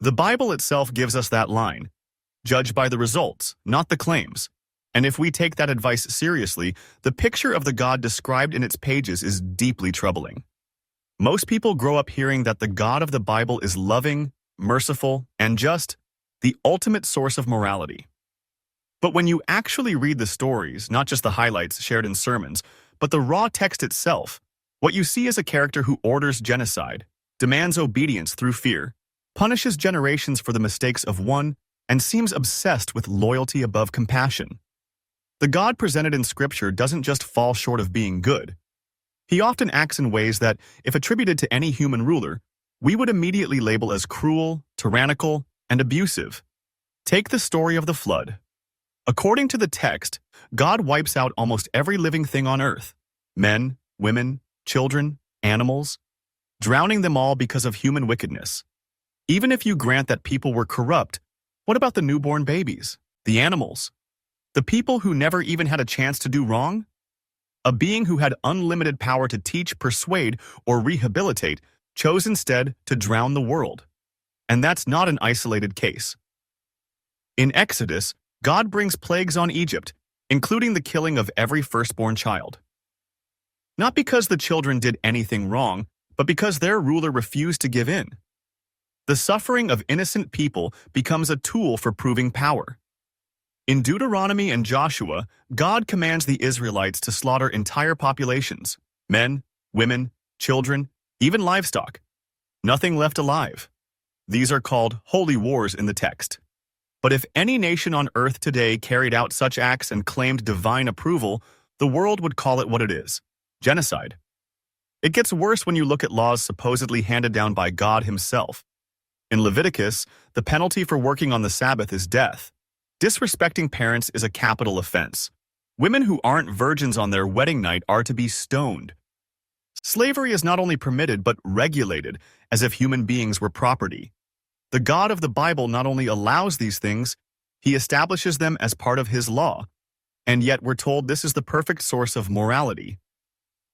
The Bible itself gives us that line: judge by the results, not the claims. And if we take that advice seriously, the picture of the God described in its pages is deeply troubling. Most people grow up hearing that the God of the Bible is loving, merciful, and just, the ultimate source of morality. But when you actually read the stories, not just the highlights shared in sermons, but the raw text itself, what you see is a character who orders genocide, demands obedience through fear, punishes generations for the mistakes of one, and seems obsessed with loyalty above compassion. The God presented in Scripture doesn't just fall short of being good. He often acts in ways that, if attributed to any human ruler, we would immediately label as cruel, tyrannical, and abusive. Take the story of the flood. According to the text, God wipes out almost every living thing on earth: men, women, children, animals, drowning them all because of human wickedness. Even if you grant that people were corrupt, what about the newborn babies, the animals, the people who never even had a chance to do wrong? A being who had unlimited power to teach, persuade, or rehabilitate chose instead to drown the world. And that's not an isolated case. In Exodus, God brings plagues on Egypt, including the killing of every firstborn child. Not because the children did anything wrong, but because their ruler refused to give in. The suffering of innocent people becomes a tool for proving power. In Deuteronomy and Joshua, God commands the Israelites to slaughter entire populations: men, women, children, even livestock. Nothing left alive. These are called holy wars in the text. But if any nation on earth today carried out such acts and claimed divine approval, the world would call it what it is: genocide. It gets worse when you look at laws supposedly handed down by God himself. In Leviticus, the penalty for working on the Sabbath is death. Disrespecting parents is a capital offense. Women who aren't virgins on their wedding night are to be stoned. Slavery is not only permitted but regulated, as if human beings were property. The God of the Bible not only allows these things, he establishes them as part of his law. And yet we're told this is the perfect source of morality.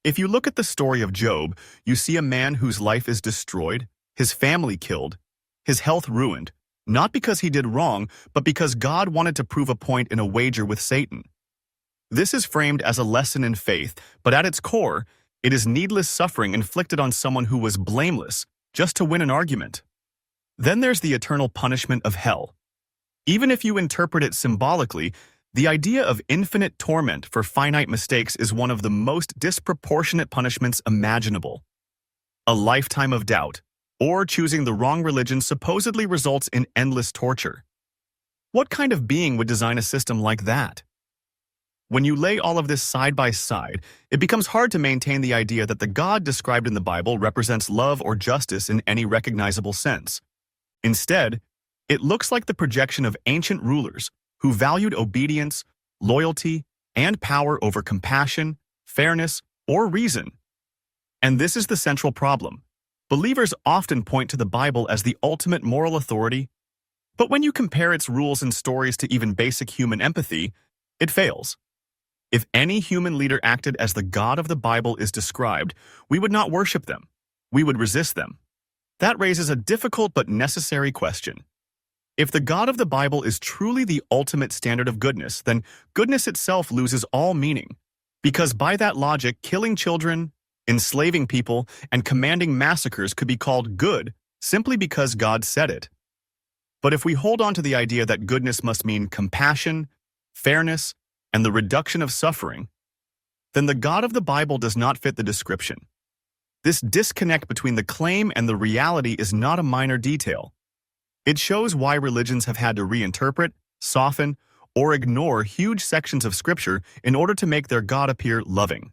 If you look at the story of Job, you see a man whose life is destroyed, his family killed, his health ruined, not because he did wrong, but because God wanted to prove a point in a wager with Satan. This is framed as a lesson in faith, but at its core, it is needless suffering inflicted on someone who was blameless, just to win an argument. Then there's the eternal punishment of hell. Even if you interpret it symbolically, the idea of infinite torment for finite mistakes is one of the most disproportionate punishments imaginable. A lifetime of doubt, or choosing the wrong religion, supposedly results in endless torture. What kind of being would design a system like that? When you lay all of this side by side, it becomes hard to maintain the idea that the God described in the Bible represents love or justice in any recognizable sense. Instead, it looks like the projection of ancient rulers who valued obedience, loyalty, and power over compassion, fairness, or reason. And this is the central problem. Believers often point to the Bible as the ultimate moral authority, but when you compare its rules and stories to even basic human empathy, it fails. If any human leader acted as the God of the Bible is described, we would not worship them. We would resist them. That raises a difficult but necessary question. If the God of the Bible is truly the ultimate standard of goodness, then goodness itself loses all meaning, because by that logic, killing children, enslaving people, and commanding massacres could be called good simply because God said it. But if we hold on to the idea that goodness must mean compassion, fairness, and the reduction of suffering, then the God of the Bible does not fit the description. This disconnect between the claim and the reality is not a minor detail. It shows why religions have had to reinterpret, soften, or ignore huge sections of Scripture in order to make their God appear loving.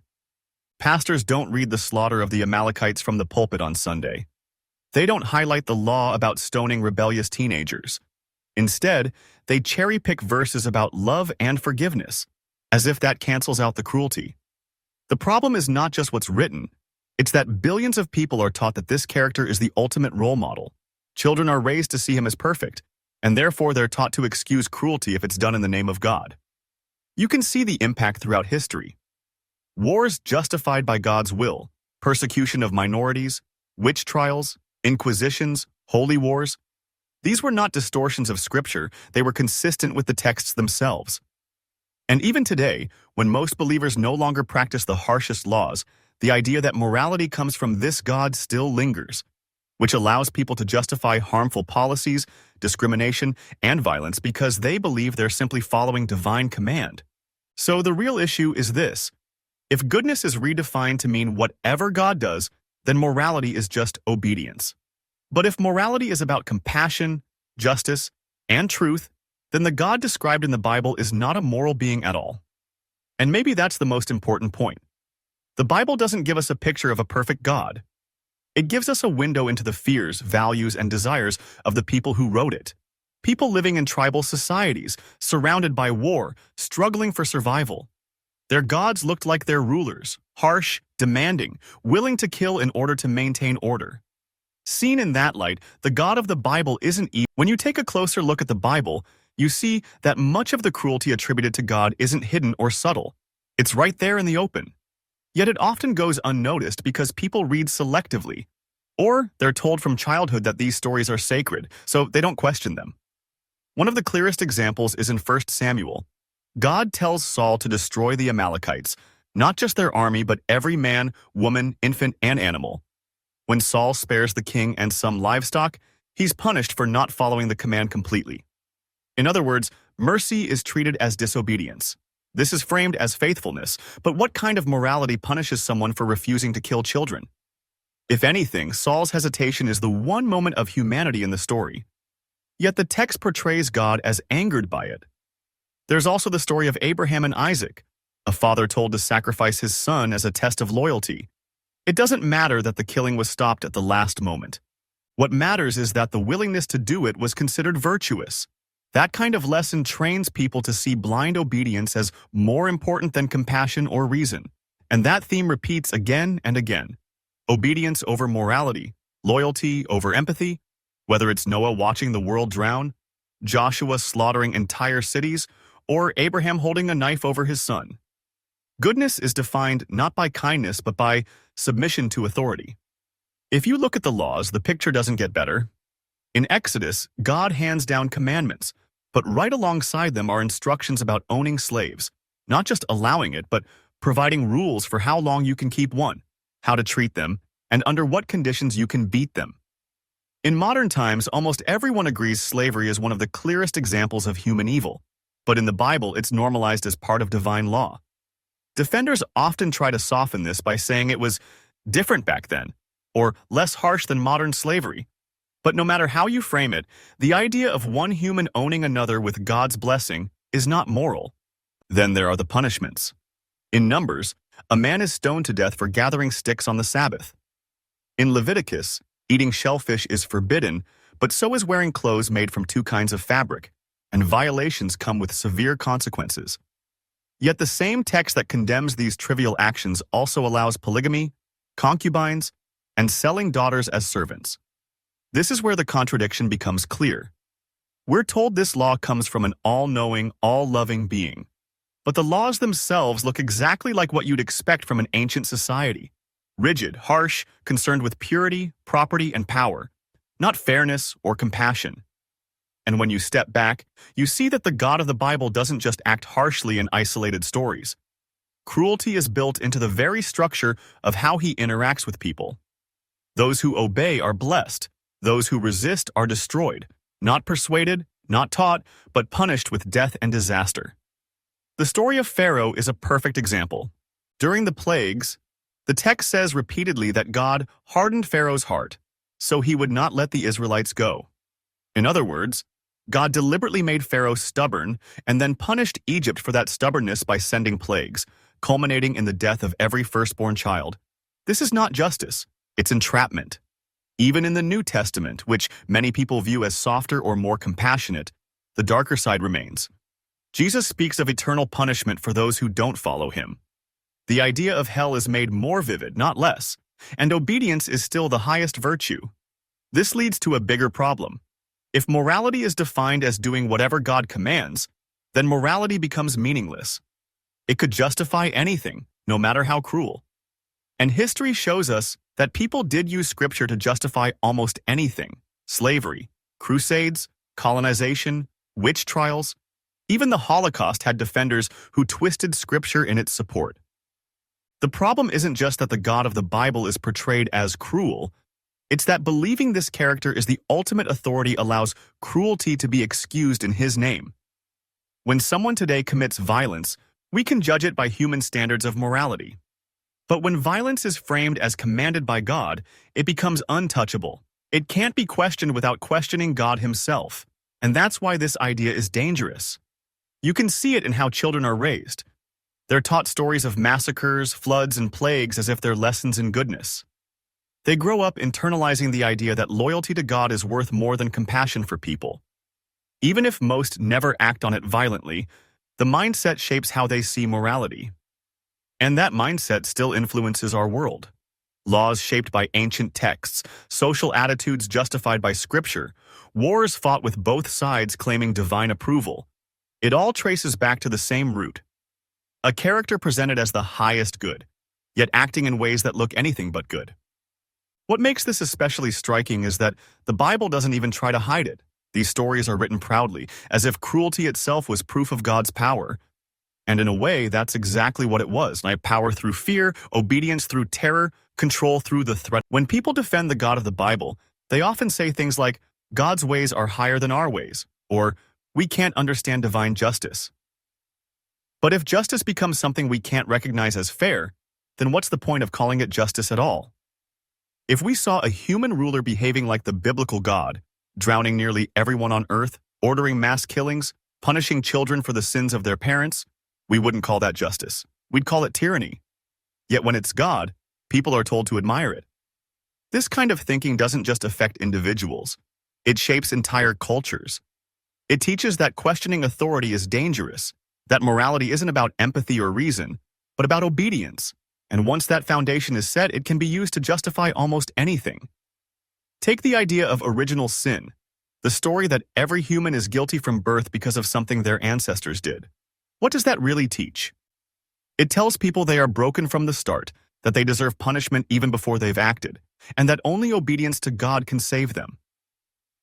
Pastors don't read the slaughter of the Amalekites from the pulpit on Sunday. They don't highlight the law about stoning rebellious teenagers. Instead, they cherry-pick verses about love and forgiveness, as if that cancels out the cruelty. The problem is not just what's written, it's that billions of people are taught that this character is the ultimate role model. Children are raised to see him as perfect, and therefore they're taught to excuse cruelty if it's done in the name of God. You can see the impact throughout history. Wars justified by God's will, persecution of minorities, witch trials, inquisitions, holy wars. These were not distortions of Scripture, they were consistent with the texts themselves. And even today, when most believers no longer practice the harshest laws, the idea that morality comes from this God still lingers, which allows people to justify harmful policies, discrimination, and violence because they believe they're simply following divine command. So the real issue is this: if goodness is redefined to mean whatever God does, then morality is just obedience. But if morality is about compassion, justice, and truth, then the God described in the Bible is not a moral being at all. And maybe that's the most important point. The Bible doesn't give us a picture of a perfect God. It gives us a window into the fears, values, and desires of the people who wrote it. People living in tribal societies, surrounded by war, struggling for survival. Their gods looked like their rulers, harsh, demanding, willing to kill in order to maintain order. Seen in that light, the God of the Bible isn't evil. When you take a closer look at the Bible, you see that much of the cruelty attributed to God isn't hidden or subtle. It's right there in the open. Yet it often goes unnoticed because people read selectively, or they're told from childhood that these stories are sacred, so they don't question them. One of the clearest examples is in 1 Samuel. God tells Saul to destroy the Amalekites, not just their army, but every man, woman, infant, and animal. When Saul spares the king and some livestock, he's punished for not following the command completely. In other words, mercy is treated as disobedience. This is framed as faithfulness, but what kind of morality punishes someone for refusing to kill children? If anything, Saul's hesitation is the one moment of humanity in the story. Yet the text portrays God as angered by it. There's also the story of Abraham and Isaac, a father told to sacrifice his son as a test of loyalty. It doesn't matter that the killing was stopped at the last moment. What matters is that the willingness to do it was considered virtuous. That kind of lesson trains people to see blind obedience as more important than compassion or reason. And that theme repeats again and again. Obedience over morality, loyalty over empathy, whether it's Noah watching the world drown, Joshua slaughtering entire cities, or Abraham holding a knife over his son. Goodness is defined not by kindness but by submission to authority. If you look at the laws, the picture doesn't get better. In Exodus, God hands down commandments, but right alongside them are instructions about owning slaves, not just allowing it, but providing rules for how long you can keep one, how to treat them, and under what conditions you can beat them. In modern times, almost everyone agrees slavery is one of the clearest examples of human evil, but in the Bible, it's normalized as part of divine law. Defenders often try to soften this by saying it was different back then, or less harsh than modern slavery. But no matter how you frame it, the idea of one human owning another with God's blessing is not moral. Then there are the punishments. In Numbers, a man is stoned to death for gathering sticks on the Sabbath. In Leviticus, eating shellfish is forbidden, but so is wearing clothes made from two kinds of fabric, and violations come with severe consequences. Yet the same text that condemns these trivial actions also allows polygamy, concubines, and selling daughters as servants. This is where the contradiction becomes clear. We're told this law comes from an all-knowing, all-loving being. But the laws themselves look exactly like what you'd expect from an ancient society. Rigid, harsh, concerned with purity, property, and power, not fairness or compassion. And when you step back, you see that the God of the Bible doesn't just act harshly in isolated stories. Cruelty is built into the very structure of how he interacts with people. Those who obey are blessed. Those who resist are destroyed, not persuaded, not taught, but punished with death and disaster. The story of Pharaoh is a perfect example. During the plagues, the text says repeatedly that God hardened Pharaoh's heart, so he would not let the Israelites go. In other words, God deliberately made Pharaoh stubborn and then punished Egypt for that stubbornness by sending plagues, culminating in the death of every firstborn child. This is not justice, it's entrapment. Even in the New Testament, which many people view as softer or more compassionate, the darker side remains. Jesus speaks of eternal punishment for those who don't follow him. The idea of hell is made more vivid, not less, and obedience is still the highest virtue. This leads to a bigger problem. If morality is defined as doing whatever God commands, then morality becomes meaningless. It could justify anything, no matter how cruel. And history shows us that people did use Scripture to justify almost anything: slavery, Crusades, colonization, witch trials, even the Holocaust had defenders who twisted scripture in its support. The problem isn't just that the God of the Bible is portrayed as cruel, it's that believing this character is the ultimate authority allows cruelty to be excused in his name. When someone today commits violence, we can judge it by human standards of morality. But when violence is framed as commanded by God, it becomes untouchable. It can't be questioned without questioning God himself. And that's why this idea is dangerous. You can see it in how children are raised. They're taught stories of massacres, floods, and plagues as if they're lessons in goodness. They grow up internalizing the idea that loyalty to God is worth more than compassion for people. Even if most never act on it violently, the mindset shapes how they see morality. And that mindset still influences our world. Laws shaped by ancient texts, social attitudes justified by scripture, wars fought with both sides claiming divine approval. It all traces back to the same root. A character presented as the highest good, yet acting in ways that look anything but good. What makes this especially striking is that the Bible doesn't even try to hide it. These stories are written proudly, as if cruelty itself was proof of God's power. And in a way, that's exactly what it was. Power through fear, obedience through terror, control through the threat. When people defend the God of the Bible, they often say things like, God's ways are higher than our ways, or we can't understand divine justice. But if justice becomes something we can't recognize as fair, then what's the point of calling it justice at all? If we saw a human ruler behaving like the biblical God, drowning nearly everyone on earth, ordering mass killings, punishing children for the sins of their parents, we wouldn't call that justice. We'd call it tyranny. Yet when it's God, people are told to admire it. This kind of thinking doesn't just affect individuals. It shapes entire cultures. It teaches that questioning authority is dangerous, that morality isn't about empathy or reason, but about obedience. And once that foundation is set, it can be used to justify almost anything. Take the idea of original sin, the story that every human is guilty from birth because of something their ancestors did. What does that really teach? It tells people they are broken from the start, that they deserve punishment even before they've acted, and that only obedience to God can save them.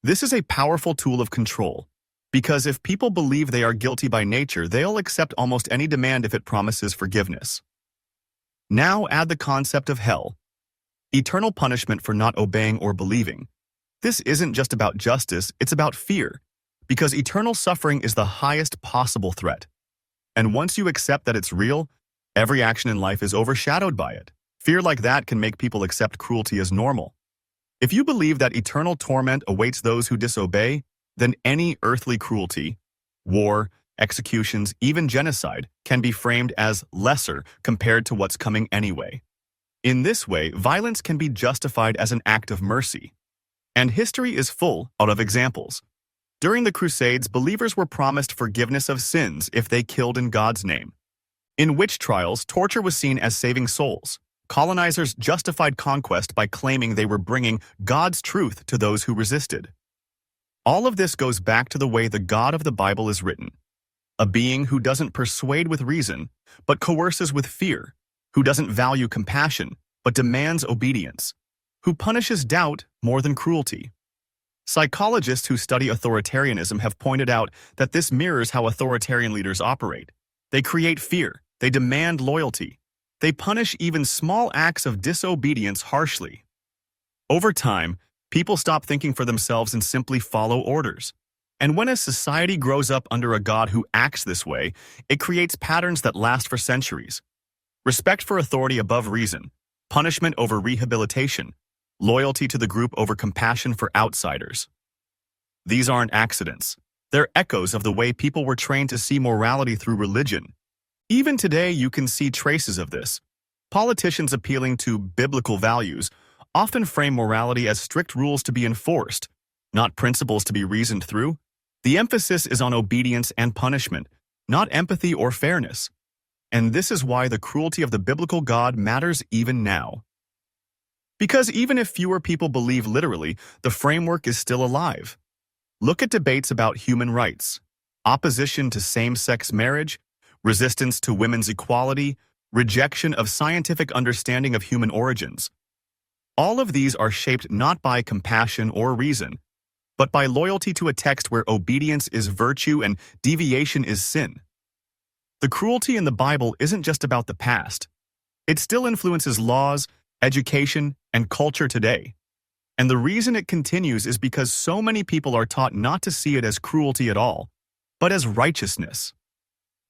This is a powerful tool of control, because if people believe they are guilty by nature, they'll accept almost any demand if it promises forgiveness. Now add the concept of hell, eternal punishment for not obeying or believing. This isn't just about justice, it's about fear, because eternal suffering is the highest possible threat. And once you accept that it's real, every action in life is overshadowed by it. Fear like that can make people accept cruelty as normal. If you believe that eternal torment awaits those who disobey, then any earthly cruelty, war, executions, even genocide, can be framed as lesser compared to what's coming anyway. In this way, violence can be justified as an act of mercy. And history is full of examples. During the Crusades, believers were promised forgiveness of sins if they killed in God's name. In witch trials, torture was seen as saving souls. Colonizers justified conquest by claiming they were bringing God's truth to those who resisted. All of this goes back to the way the God of the Bible is written. A being who doesn't persuade with reason, but coerces with fear, who doesn't value compassion, but demands obedience, who punishes doubt more than cruelty. Psychologists who study authoritarianism have pointed out that this mirrors how authoritarian leaders operate. They create fear, they demand loyalty, they punish even small acts of disobedience harshly. Over time, people stop thinking for themselves and simply follow orders. And when a society grows up under a God who acts this way, it creates patterns that last for centuries. Respect for authority above reason, punishment over rehabilitation, loyalty to the group over compassion for outsiders. These aren't accidents. They're echoes of the way people were trained to see morality through religion. Even today, you can see traces of this. Politicians appealing to biblical values often frame morality as strict rules to be enforced, not principles to be reasoned through. The emphasis is on obedience and punishment, not empathy or fairness. And this is why the cruelty of the biblical God matters even now. Because even if fewer people believe literally, the framework is still alive. Look at debates about human rights, opposition to same-sex marriage, resistance to women's equality, rejection of scientific understanding of human origins. All of these are shaped not by compassion or reason, but by loyalty to a text where obedience is virtue and deviation is sin. The cruelty in the Bible isn't just about the past. It still influences laws, education, and culture today. And the reason it continues is because so many people are taught not to see it as cruelty at all, but as righteousness.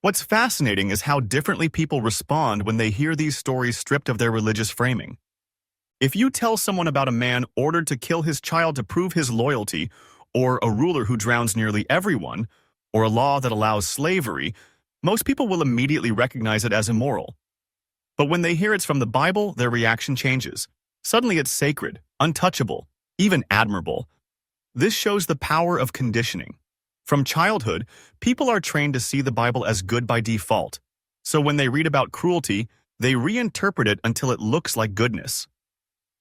What's fascinating is how differently people respond when they hear these stories stripped of their religious framing. If you tell someone about a man ordered to kill his child to prove his loyalty, or a ruler who drowns nearly everyone, or a law that allows slavery, most people will immediately recognize it as immoral. But when they hear it's from the Bible, their reaction changes. Suddenly it's sacred, untouchable, even admirable. This shows the power of conditioning. From childhood, people are trained to see the Bible as good by default. So when they read about cruelty, they reinterpret it until it looks like goodness.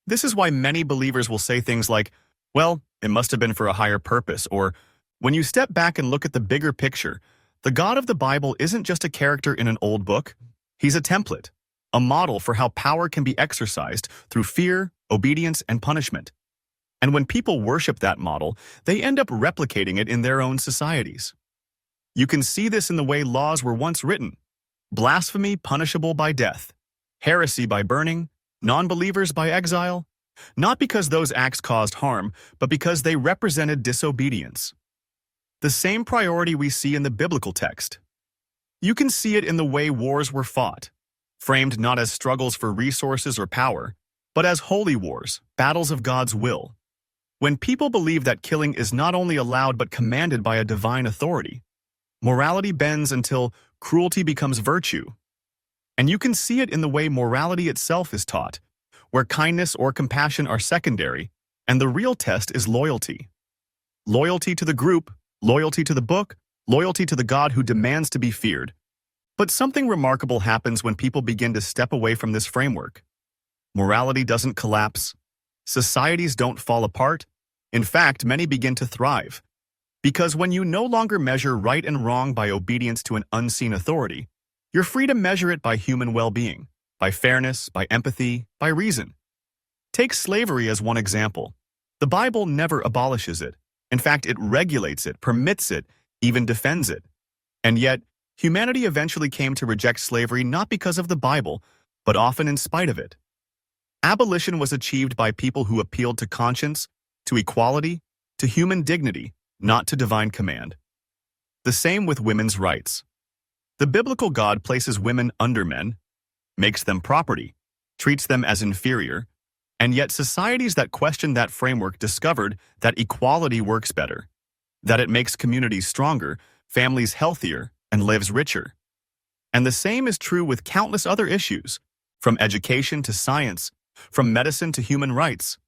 This is why many believers will say things like, well, it must have been for a higher purpose, or when you step back and look at the bigger picture, the God of the Bible isn't just a character in an old book. He's a template, a model for how power can be exercised through fear, obedience, and punishment. And when people worship that model, they end up replicating it in their own societies. You can see this in the way laws were once written. Blasphemy punishable by death, heresy by burning, non-believers by exile, not because those acts caused harm, but because they represented disobedience. The same priority we see in the biblical text. You can see it in the way wars were fought, framed not as struggles for resources or power, but as holy wars, battles of God's will. When people believe that killing is not only allowed but commanded by a divine authority, morality bends until cruelty becomes virtue. And you can see it in the way morality itself is taught, where kindness or compassion are secondary, and the real test is loyalty. Loyalty to the group, loyalty to the book, loyalty to the God who demands to be feared. But something remarkable happens when people begin to step away from this framework. Morality doesn't collapse. Societies don't fall apart. In fact, many begin to thrive. Because when you no longer measure right and wrong by obedience to an unseen authority, you're free to measure it by human well-being, by fairness, by empathy, by reason. Take slavery as one example. The Bible never abolishes it. In fact, it regulates it, permits it, even defends it. And yet, humanity eventually came to reject slavery not because of the Bible, but often in spite of it. Abolition was achieved by people who appealed to conscience, to equality, to human dignity, not to divine command. The same with women's rights. The biblical God places women under men, makes them property, treats them as inferior, and yet societies that questioned that framework discovered that equality works better, that it makes communities stronger, families healthier, and lives richer. And the same is true with countless other issues, from education to science, from medicine to human rights.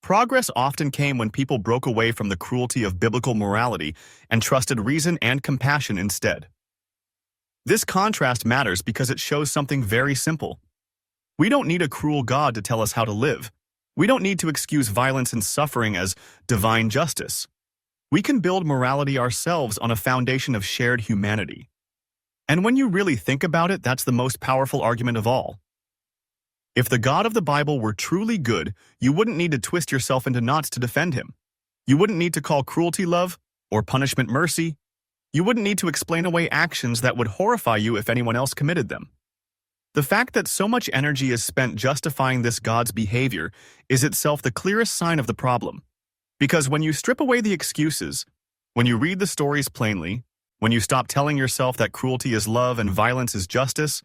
Progress often came when people broke away from the cruelty of biblical morality and trusted reason and compassion instead. This contrast matters because it shows something very simple. We don't need a cruel God to tell us how to live. We don't need to excuse violence and suffering as divine justice. We can build morality ourselves on a foundation of shared humanity. And when you really think about it, that's the most powerful argument of all. If the God of the Bible were truly good, you wouldn't need to twist yourself into knots to defend him. You wouldn't need to call cruelty love or punishment mercy. You wouldn't need to explain away actions that would horrify you if anyone else committed them. The fact that so much energy is spent justifying this God's behavior is itself the clearest sign of the problem. Because when you strip away the excuses, when you read the stories plainly, when you stop telling yourself that cruelty is love and violence is justice,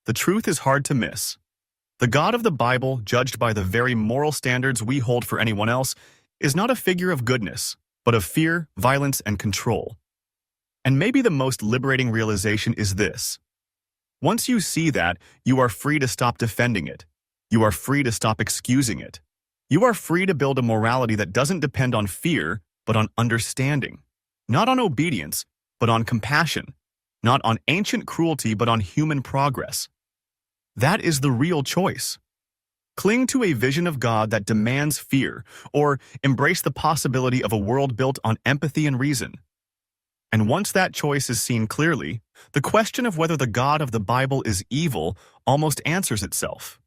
the truth is hard to miss. The God of the Bible, judged by the very moral standards we hold for anyone else, is not a figure of goodness, but of fear, violence, and control. And maybe the most liberating realization is this. Once you see that, you are free to stop defending it. You are free to stop excusing it. You are free to build a morality that doesn't depend on fear, but on understanding. Not on obedience, but on compassion. Not on ancient cruelty, but on human progress. That is the real choice. Cling to a vision of God that demands fear, or embrace the possibility of a world built on empathy and reason. And once that choice is seen clearly, the question of whether the God of the Bible is evil almost answers itself.